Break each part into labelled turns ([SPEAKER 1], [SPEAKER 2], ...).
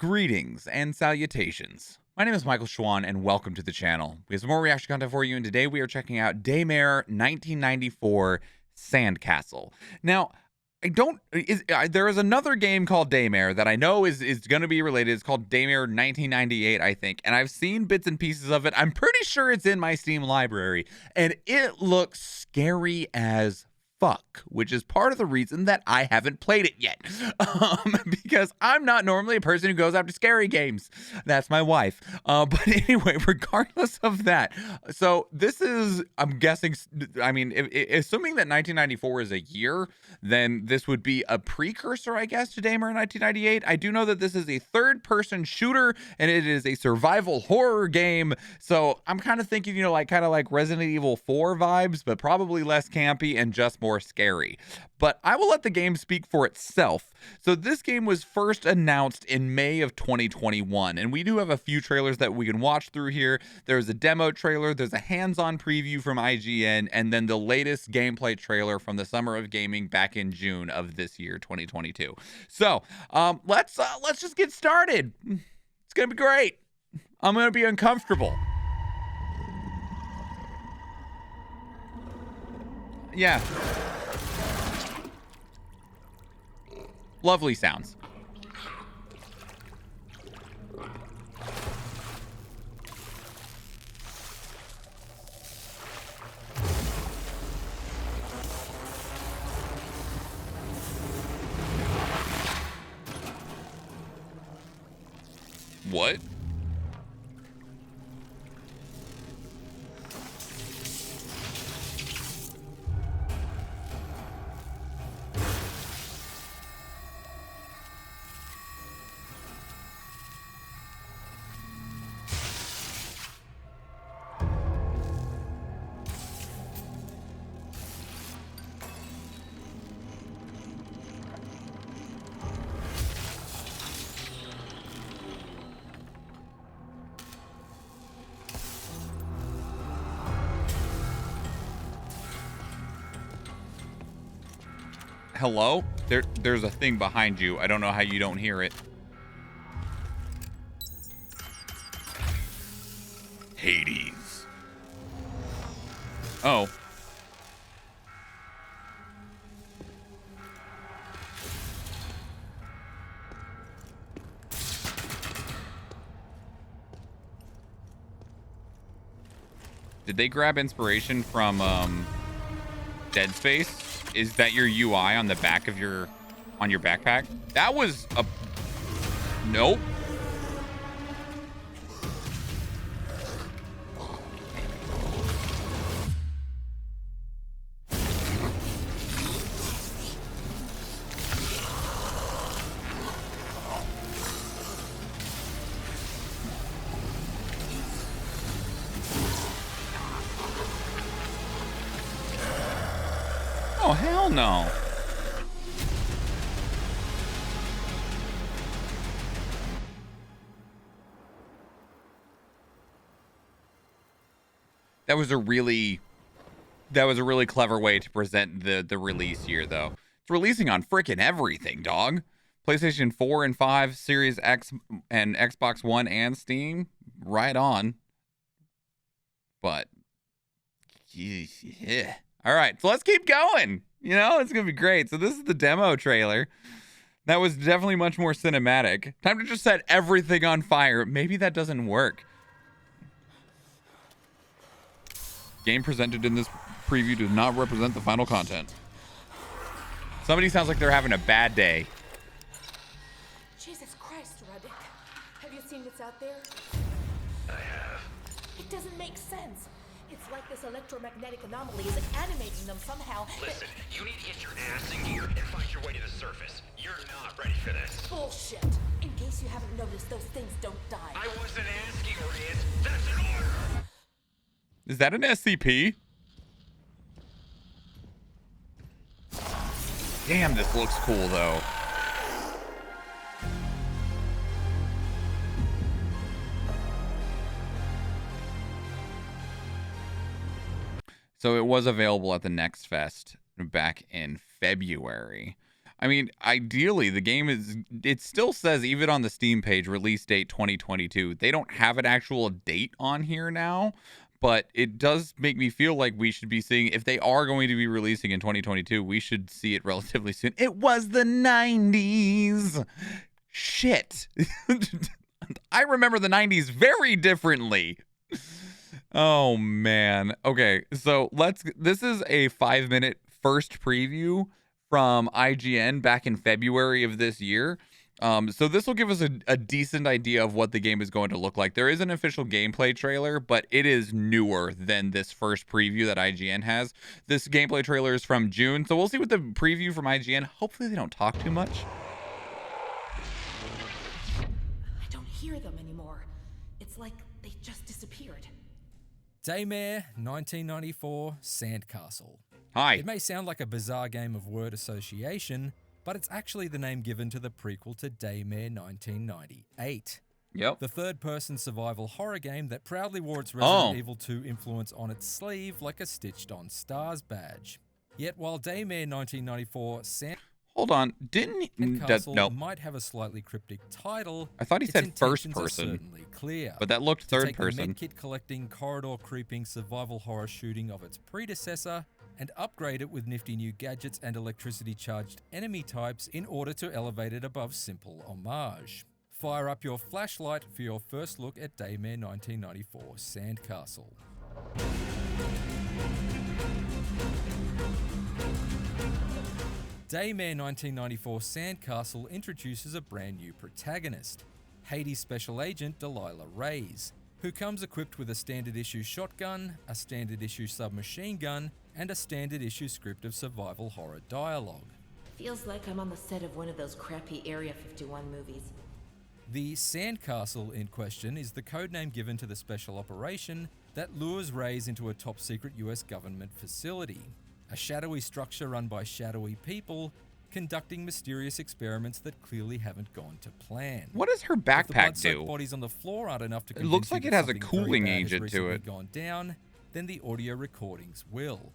[SPEAKER 1] Greetings and salutations. My name is Michael Schwahn and welcome to the channel. We have some more reaction content for you, and today we are checking out Daymare 1994 Sandcastle. Now, there is another game called Daymare that I know is going to be related. It's called Daymare 1998, I think, and I've seen bits and pieces of it. I'm pretty sure it's in my Steam library, and it looks scary as fuck, which is part of the reason that I haven't played it yet, because I'm not normally a person who goes after scary games. That's my wife. But anyway, regardless of that, so this is, I'm guessing, I mean, assuming that 1994 is a year, then this would be a precursor, I guess, to Daymare 1998. I do know that this is a third-person shooter, and it is a survival horror game, so I'm kind of thinking, kind of like Resident Evil 4 vibes, but probably less campy and just more scary. But I will let the game speak for itself. So this game was first announced in May of 2021, and we do have a few trailers that we can watch through here. There's a demo trailer, there's a hands-on preview from IGN, and then the latest gameplay trailer from the Summer of Gaming back in June of this year, 2022. So let's just get started. It's gonna be great. I'm gonna be uncomfortable. Yeah. Lovely sounds. What? Hello? There's a thing behind you. I don't know how you don't hear it. Hades. Oh. Did they grab inspiration from Dead Space? Is that your UI on the back of your backpack? That was a nope. Oh, hell no. That was a really clever way to present the release year, though. It's releasing on frickin' everything, dog. PlayStation 4 and 5, Series X and Xbox One and Steam. Right on. But yeah. All right, so let's keep going. It's going to be great. So this is the demo trailer. That was definitely much more cinematic. Time to just set everything on fire. Maybe that doesn't work. Game presented in this preview does not represent the final content. Somebody sounds like they're having a bad day.
[SPEAKER 2] Jesus Christ, Rabbit. Have you seen what's out there?
[SPEAKER 3] I have.
[SPEAKER 2] It doesn't make sense. It's like this electromagnetic anomaly is animating them somehow.
[SPEAKER 3] Listen, you need to get your ass in gear and find your way to the surface. You're not ready for this.
[SPEAKER 2] Bullshit. In case you haven't noticed, those things don't die.
[SPEAKER 3] I wasn't asking, Oresa. That's an order.
[SPEAKER 1] Is that an SCP? Damn, this looks cool, though. So it was available at the Next Fest back in February. I mean, ideally, the game it still says, even on the Steam page, release date 2022. They don't have an actual date on here now, but it does make me feel like we should be seeing, if they are going to be releasing in 2022, we should see it relatively soon. It was the 90s. Shit. I remember the 90s very differently. Oh, man. Okay, so this is a 5-minute first preview from IGN back in February of this year. So this will give us a decent idea of what the game is going to look like. There is an official gameplay trailer, but it is newer than this first preview that IGN has. This gameplay trailer is from June, so we'll see what the preview from IGN. Hopefully they don't talk too much.
[SPEAKER 2] I don't hear them anymore. It's like they just disappeared.
[SPEAKER 4] Daymare 1994 Sandcastle.
[SPEAKER 1] Hi.
[SPEAKER 4] It may sound like a bizarre game of word association, but it's actually the name given to the prequel to Daymare 1998.
[SPEAKER 1] Yep.
[SPEAKER 4] The third-person survival horror game that proudly wore its Resident Evil 2 influence on its sleeve like a stitched-on stars badge. Yet while Daymare 1994
[SPEAKER 1] Hold on. Didn't
[SPEAKER 4] Sandcastle
[SPEAKER 1] no.
[SPEAKER 4] might have a slightly cryptic title,
[SPEAKER 1] I thought he said
[SPEAKER 4] its
[SPEAKER 1] first
[SPEAKER 4] intentions are
[SPEAKER 1] person.
[SPEAKER 4] certainly clear.
[SPEAKER 1] But that looked
[SPEAKER 4] To
[SPEAKER 1] third
[SPEAKER 4] take
[SPEAKER 1] person.
[SPEAKER 4] the medkit collecting, corridor creeping survival horror shooting of its predecessor and upgrade it with nifty new gadgets and electricity charged enemy types in order to elevate it above simple homage. Fire up your flashlight for your first look at Daymare 1994 Sandcastle. Daymare 1994 Sandcastle introduces a brand new protagonist, H.A.D.E.S special agent Delilah Reyes, who comes equipped with a standard issue shotgun, a standard issue submachine gun, and a standard issue script of survival horror dialogue.
[SPEAKER 2] Feels like I'm on the set of one of those crappy Area 51 movies.
[SPEAKER 4] The Sandcastle in question is the codename given to the special operation that lures Reyes into a top-secret US government facility, a shadowy structure run by shadowy people conducting mysterious experiments that clearly haven't gone to plan.
[SPEAKER 1] What does her
[SPEAKER 4] If the
[SPEAKER 1] backpack
[SPEAKER 4] blood-soaked
[SPEAKER 1] do?
[SPEAKER 4] bodies on the floor aren't enough to
[SPEAKER 1] It looks
[SPEAKER 4] convince you
[SPEAKER 1] like
[SPEAKER 4] that
[SPEAKER 1] it has a
[SPEAKER 4] something very
[SPEAKER 1] cooling
[SPEAKER 4] bad has
[SPEAKER 1] agent to
[SPEAKER 4] recently
[SPEAKER 1] it.
[SPEAKER 4] gone down, then the audio recordings will.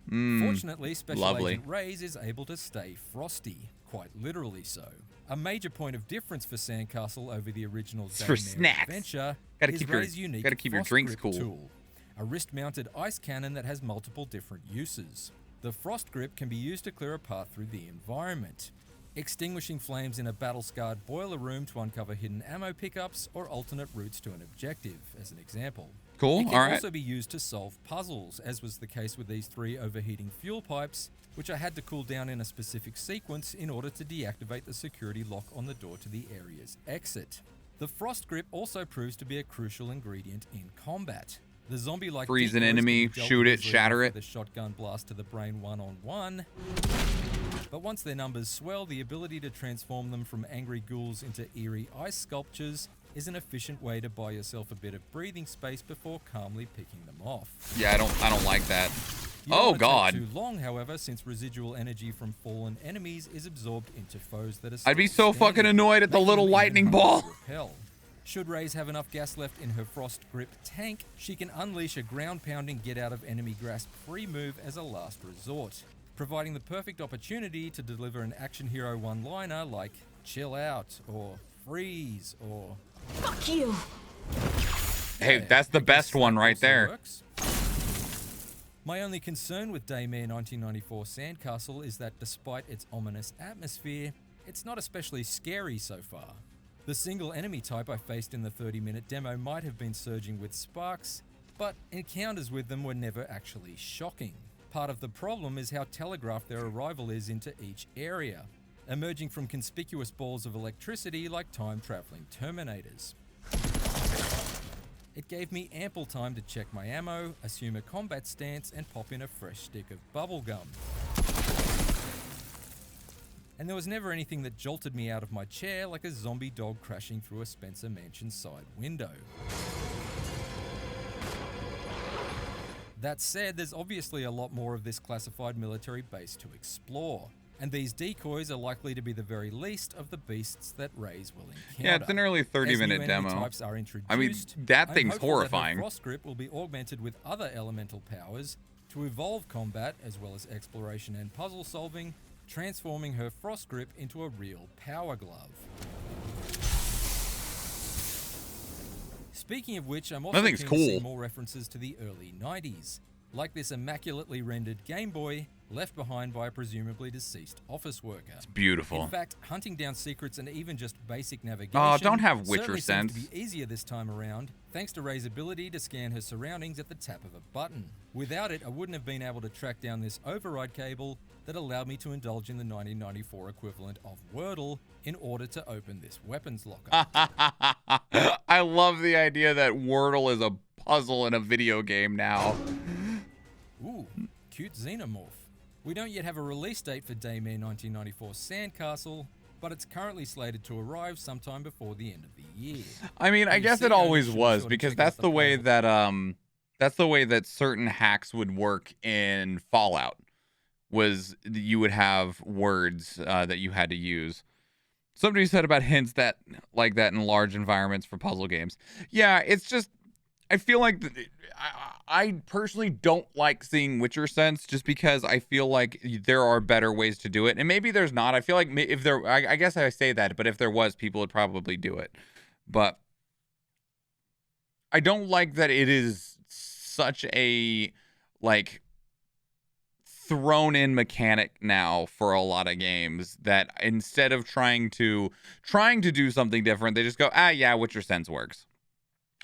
[SPEAKER 4] Fortunately, Special
[SPEAKER 1] lovely.
[SPEAKER 4] Agent Reyes is able to stay frosty, quite literally so. A major point of difference for Sandcastle over the original
[SPEAKER 1] For
[SPEAKER 4] Daymare
[SPEAKER 1] snacks.
[SPEAKER 4] adventure
[SPEAKER 1] Gotta
[SPEAKER 4] is
[SPEAKER 1] keep your-
[SPEAKER 4] Reyes' unique
[SPEAKER 1] gotta keep your
[SPEAKER 4] Frost
[SPEAKER 1] drinks
[SPEAKER 4] Grip
[SPEAKER 1] cool.
[SPEAKER 4] tool, a wrist-mounted ice cannon that has multiple different uses. The Frost Grip can be used to clear a path through the environment, extinguishing flames in a battle-scarred boiler room to uncover hidden ammo pickups or alternate routes to an objective, as an example.
[SPEAKER 1] Cool,
[SPEAKER 4] It can
[SPEAKER 1] alright.
[SPEAKER 4] also be used to solve puzzles, as was the case with these 3 overheating fuel pipes, which I had to cool down in a specific sequence in order to deactivate the security lock on the door to the area's exit. The Frost Grip also proves to be a crucial ingredient in combat. The zombie-like
[SPEAKER 1] Freeze an
[SPEAKER 4] decoys can
[SPEAKER 1] enemy,
[SPEAKER 4] be dealt
[SPEAKER 1] shoot
[SPEAKER 4] with
[SPEAKER 1] it,
[SPEAKER 4] easily
[SPEAKER 1] shatter
[SPEAKER 4] enough
[SPEAKER 1] it.
[SPEAKER 4] with a shotgun blast to the brain one-on-one. But once their numbers swell, the ability to transform them from angry ghouls into eerie ice sculptures is an efficient way to buy yourself a bit of breathing space before calmly picking them off.
[SPEAKER 1] Yeah, I don't like that.
[SPEAKER 4] You don't
[SPEAKER 1] Oh
[SPEAKER 4] wanna take
[SPEAKER 1] god.
[SPEAKER 4] Too long, however, since residual energy from fallen enemies is absorbed into foes that are
[SPEAKER 1] I'd be
[SPEAKER 4] still
[SPEAKER 1] so fucking
[SPEAKER 4] standing,
[SPEAKER 1] annoyed at the
[SPEAKER 4] making
[SPEAKER 1] little
[SPEAKER 4] them even
[SPEAKER 1] lightning
[SPEAKER 4] harder
[SPEAKER 1] ball.
[SPEAKER 4] to repel. Should Reyes have enough gas left in her Frost Grip tank, she can unleash a ground-pounding get-out-of-enemy grasp free move as a last resort, providing the perfect opportunity to deliver an action hero one-liner like "chill out" or "freeze" or
[SPEAKER 2] Fuck you!
[SPEAKER 1] Hey,
[SPEAKER 4] yeah,
[SPEAKER 1] that's the
[SPEAKER 4] I guess
[SPEAKER 1] best one
[SPEAKER 4] that
[SPEAKER 1] right
[SPEAKER 4] also
[SPEAKER 1] there.
[SPEAKER 4] works. My only concern with Daymare 1994 Sandcastle is that despite its ominous atmosphere, it's not especially scary so far. The single enemy type I faced in the 30-minute demo might have been surging with sparks, but encounters with them were never actually shocking. Part of the problem is how telegraphed their arrival is into each area, emerging from conspicuous balls of electricity like time-traveling Terminators. It gave me ample time to check my ammo, assume a combat stance, and pop in a fresh stick of bubblegum. And there was never anything that jolted me out of my chair like a zombie dog crashing through a Spencer Mansion side window. That said, there's obviously a lot more of this classified military base to explore, and these decoys are likely to be the very least of the beasts that Reyes will encounter.
[SPEAKER 1] Yeah, it's an early 30-minute
[SPEAKER 4] As new
[SPEAKER 1] demo.
[SPEAKER 4] enemy types are
[SPEAKER 1] I mean,
[SPEAKER 4] introduced,
[SPEAKER 1] that
[SPEAKER 4] I'm
[SPEAKER 1] thing's
[SPEAKER 4] hopeful that her
[SPEAKER 1] horrifying.
[SPEAKER 4] Frost Grip will be augmented with other elemental powers to evolve combat as well as exploration and puzzle solving, transforming her frost grip into a real power glove. Speaking of which, I'm also keen to see more references to the early 90s, like this immaculately rendered Game Boy left behind by a presumably deceased office worker.
[SPEAKER 1] It's beautiful.
[SPEAKER 4] In fact, hunting down secrets and even just basic navigation
[SPEAKER 1] don't have Witcher sense.
[SPEAKER 4] Seems to be easier this time around, thanks to Ray's ability to scan her surroundings at the tap of a button. Without it, I wouldn't have been able to track down this override cable that allowed me to indulge in the 1994 equivalent of Wordle in order to open this weapons locker.
[SPEAKER 1] I love the idea that Wordle is a puzzle in a video game now.
[SPEAKER 4] Ooh, cute xenomorph. We don't yet have a release date for Daymare 1994 Sandcastle, but it's currently slated to arrive sometime before the end of the year.
[SPEAKER 1] I mean, I guess it always was, because that's the way that certain hacks would work in Fallout, was you would have words that you had to use. Somebody said about hints that like that in large environments for puzzle games. Yeah, it's just, I feel like I personally don't like seeing Witcher sense, just because I feel like there are better ways to do it. And maybe there's not. I feel like if there, I guess I say that, but if there was, people would probably do it. But I don't like that it is such a, like, thrown in mechanic now for a lot of games, that instead of trying to do something different, they just go, yeah, Witcher sense works.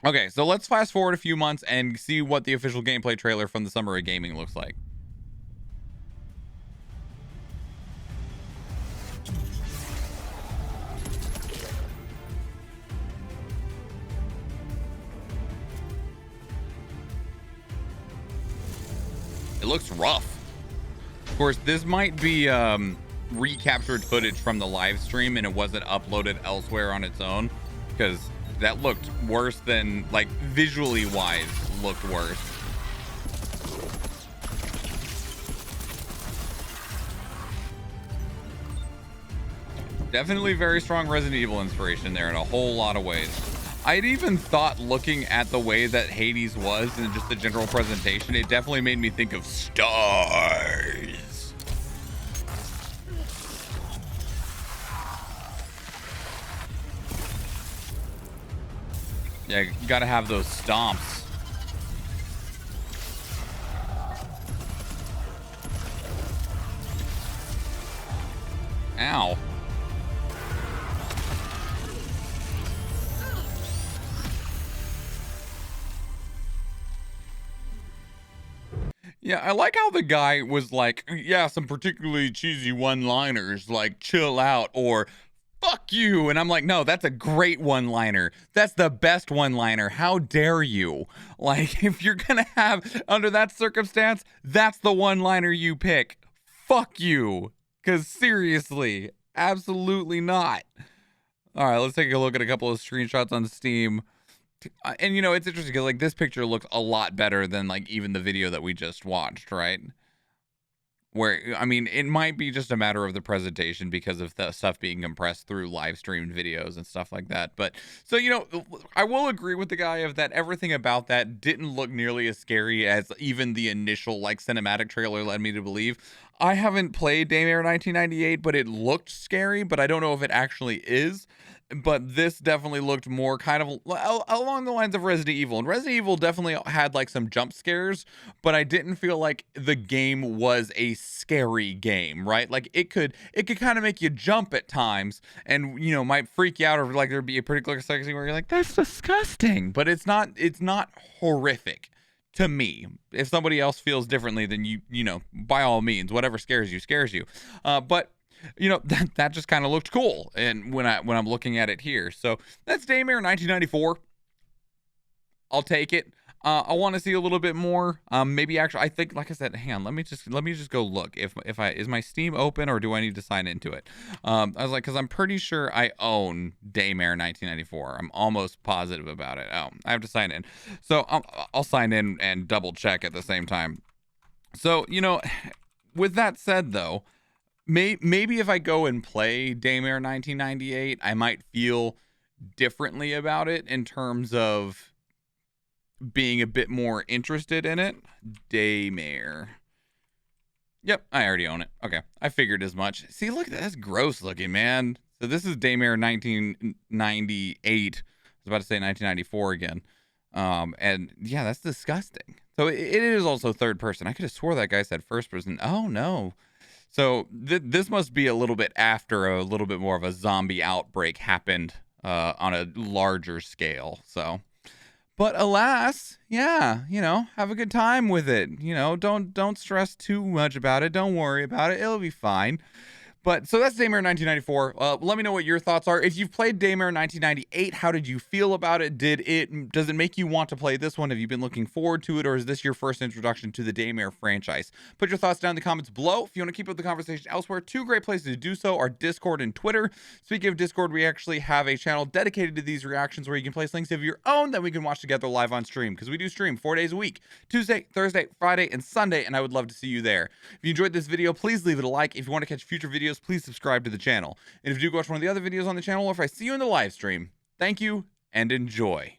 [SPEAKER 1] Okay, so let's fast forward a few months and see what the official gameplay trailer from the Summer of Gaming looks like. It looks rough. Of course, this might be recaptured footage from the live stream and it wasn't uploaded elsewhere on its own, because that looked worse than, like, visually wise, looked worse. Definitely very strong Resident Evil inspiration there in a whole lot of ways. I'd even thought, looking at the way that Hades was and just the general presentation, it definitely made me think of stars. Yeah, you gotta have those stomps. Ow. Yeah, I like how the guy was like, yeah, some particularly cheesy one-liners like chill out or fuck you. And I'm like, no, that's a great one-liner. That's the best one-liner. How dare you? Like, if you're gonna have, under that circumstance, that's the one-liner you pick. Fuck you. Because seriously, absolutely not. All right, let's take a look at a couple of screenshots on Steam. And, you know, it's interesting because, like, this picture looks a lot better than, like, even the video that we just watched, right? Where, I mean, it might be just a matter of the presentation because of the stuff being compressed through live streamed videos and stuff like that. But, so, you know, I will agree with the guy of that everything about that didn't look nearly as scary as even the initial, like, cinematic trailer led me to believe. I haven't played Daymare 1998, but it looked scary, but I don't know if it actually is. But this definitely looked more kind of along the lines of Resident Evil. And Resident Evil definitely had like some jump scares, but I didn't feel like the game was a scary game, right? Like it could kind of make you jump at times and, you know, might freak you out, or like there'd be a particular section where you're like, that's disgusting. But it's not horrific to me. If somebody else feels differently, then you know, by all means, whatever scares you. But you know, that just kind of looked cool, and when I'm looking at it here. So that's Daymare 1994. I'll take it. I want to see a little bit more. Maybe actually, I think, like I said, hang on, let me just go look. If is my Steam open, or do I need to sign into it? I was like, because I'm pretty sure I own Daymare 1994. I'm almost positive about it. Oh, I have to sign in. So I'll sign in and double check at the same time. So, you know, with that said, though, maybe if I go and play Daymare 1998, I might feel differently about it in terms of being a bit more interested in it. Daymare. Yep, I already own it. Okay, I figured as much. See, look, that's gross looking, man. So this is Daymare 1998. I was about to say 1994 again. And yeah, that's disgusting. So it is also third person. I could have swore that guy said first person. Oh no. So this must be a little bit after a little bit more of a zombie outbreak happened on a larger scale. So, but alas, yeah, you know, have a good time with it. You know, don't stress too much about it. Don't worry about it. It'll be fine. But so that's Daymare 1994. Let me know what your thoughts are. If you've played Daymare 1998, how did you feel about it? Does it make you want to play this one? Have you been looking forward to it, or is this your first introduction to the Daymare franchise? Put your thoughts down in the comments below. If you want to keep up the conversation elsewhere, two great places to do so are Discord and Twitter. Speaking of Discord, we actually have a channel dedicated to these reactions where you can place links of your own that we can watch together live on stream, because we do stream 4 days a week, Tuesday, Thursday, Friday, and Sunday, and I would love to see you there. If you enjoyed this video, please leave it a like. If you want to catch future videos, please subscribe to the channel. And if you do watch one of the other videos on the channel, or if I see you in the live stream, thank you and enjoy.